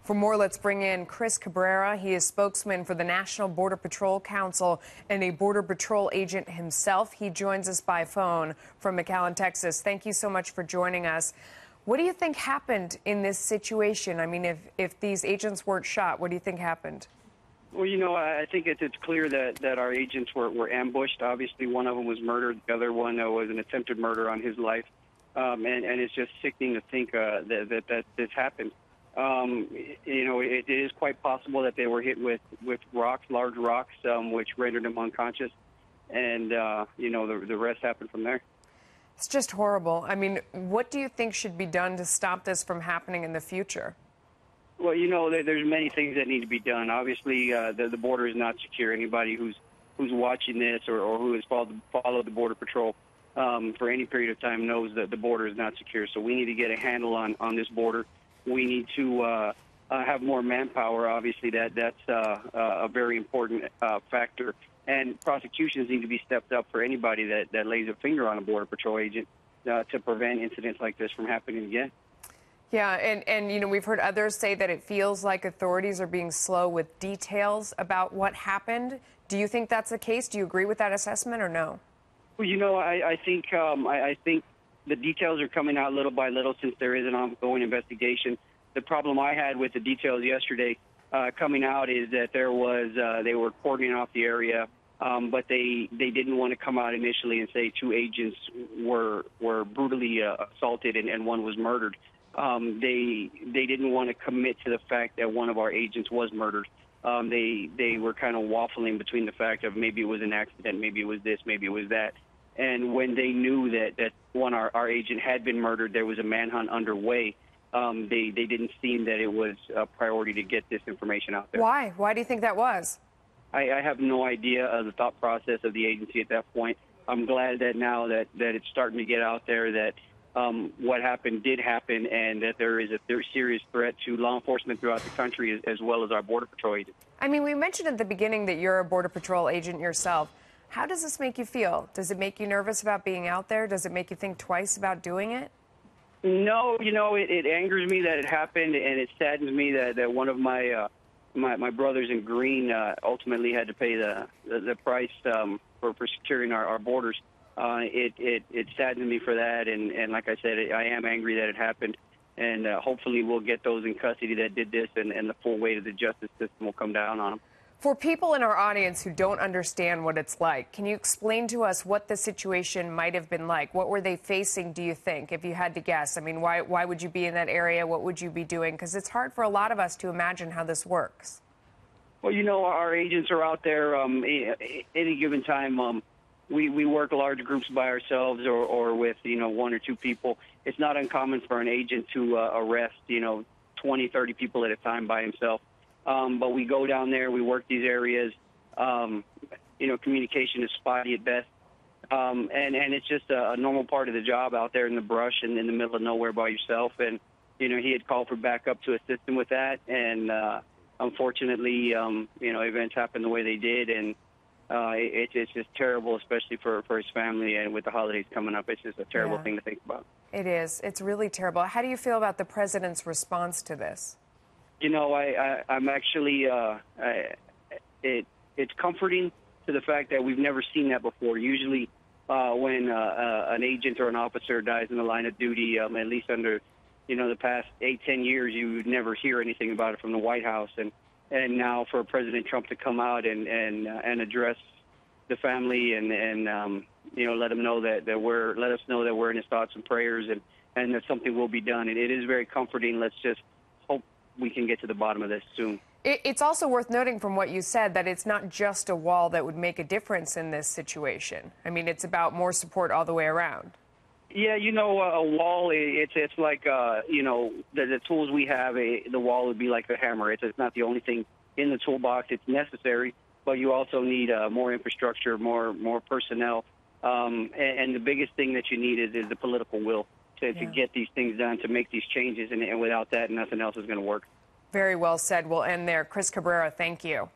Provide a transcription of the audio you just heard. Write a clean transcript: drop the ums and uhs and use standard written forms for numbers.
For more, let's bring in Chris Cabrera. He is spokesman for the National Border Patrol Council and a Border Patrol agent himself. He joins us by phone from McAllen, Texas. Thank you so much for joining us. What do you think happened in this situation? I mean, if these agents weren't shot, what do you think happened? Well, I think it's clear that our agents were ambushed. Obviously, one of them was murdered. The other one was an attempted murder on his life. And it's just sickening to think that this happened. It is quite possible that they were hit with rocks, large rocks, which rendered them unconscious. And, the rest happened from there. It's just horrible. I mean, what do you think should be done to stop this from happening in the future? Well, there's many things that need to be done. Obviously, the border is not secure. Anybody who's watching this or who has followed the Border Patrol for any period of time knows that the border is not secure. So we need to get a handle on this border. We need to have more manpower. Obviously, that's a very important factor. And prosecutions need to be stepped up for anybody that lays a finger on a Border Patrol agent to prevent incidents like this from happening again. Yeah, and we've heard others say that it feels like authorities are being slow with details about what happened. Do you think that's the case? Do you agree with that assessment or no? Well, I think the details are coming out little by little since there is an ongoing investigation. The problem I had with the details yesterday coming out is that they were cordoning off the area, but they didn't want to come out initially and say two agents were brutally assaulted and one was murdered. They didn't want to commit to the fact that one of our agents was murdered. They were kind of waffling between the fact of maybe it was an accident, maybe it was this, maybe it was that. And when they knew that our agent had been murdered, there was a manhunt underway. They didn't seem that it was a priority to get this information out there. Why? Why do you think that was? I have no idea of the thought process of the agency at that point. I'm glad that now that it's starting to get out there that what happened did happen and that there is a serious threat to law enforcement throughout the country as well as our Border Patrol agents. I mean, we mentioned at the beginning that you're a Border Patrol agent yourself. How does this make you feel? Does it make you nervous about being out there? Does it make you think twice about doing it? No, it angers me that it happened, and it saddens me that one of my brothers in green ultimately had to pay the price for securing our borders. It saddens me for that, and like I said, I am angry that it happened, and hopefully we'll get those in custody that did this, and the full weight of the justice system will come down on them. For people in our audience who don't understand what it's like, can you explain to us what the situation might have been like? What were they facing, do you think, if you had to guess? I mean, why would you be in that area? What would you be doing? Because it's hard for a lot of us to imagine how this works. Well, our agents are out there any given time. We work large groups by ourselves or with, one or two people. It's not uncommon for an agent to arrest, 20, 30 people at a time by himself. But we go down there, we work these areas. Communication is spotty at best. And it's just a normal part of the job out there in the brush and in the middle of nowhere by yourself. And, he had called for backup to assist him with that. And unfortunately, events happened the way they did. And it's just terrible, especially for his family. And with the holidays coming up, it's just a terrible thing to think about. It is. It's really terrible. How do you feel about the president's response to this? I'm actually, it's comforting to the fact that we've never seen that before. Usually when an agent or an officer dies in the line of duty, at least under, the past 8-10 years, you would never hear anything about it from the White House. And now for President Trump to come out and address the family and let them know let us know that we're in his thoughts and prayers and that something will be done. And it is very comforting. Let's just hope we can get to the bottom of this soon. It's also worth noting from what you said that it's not just a wall that would make a difference in this situation. I mean, it's about more support all the way around. Yeah, a wall, it's like, the tools we have, the wall would be like a hammer. It's not the only thing in the toolbox. It's necessary, but you also need more infrastructure, more personnel. And the biggest thing that you need is the political will to get these things done, to make these changes. And without that, nothing else is going to work. Very well said. We'll end there. Chris Cabrera, thank you.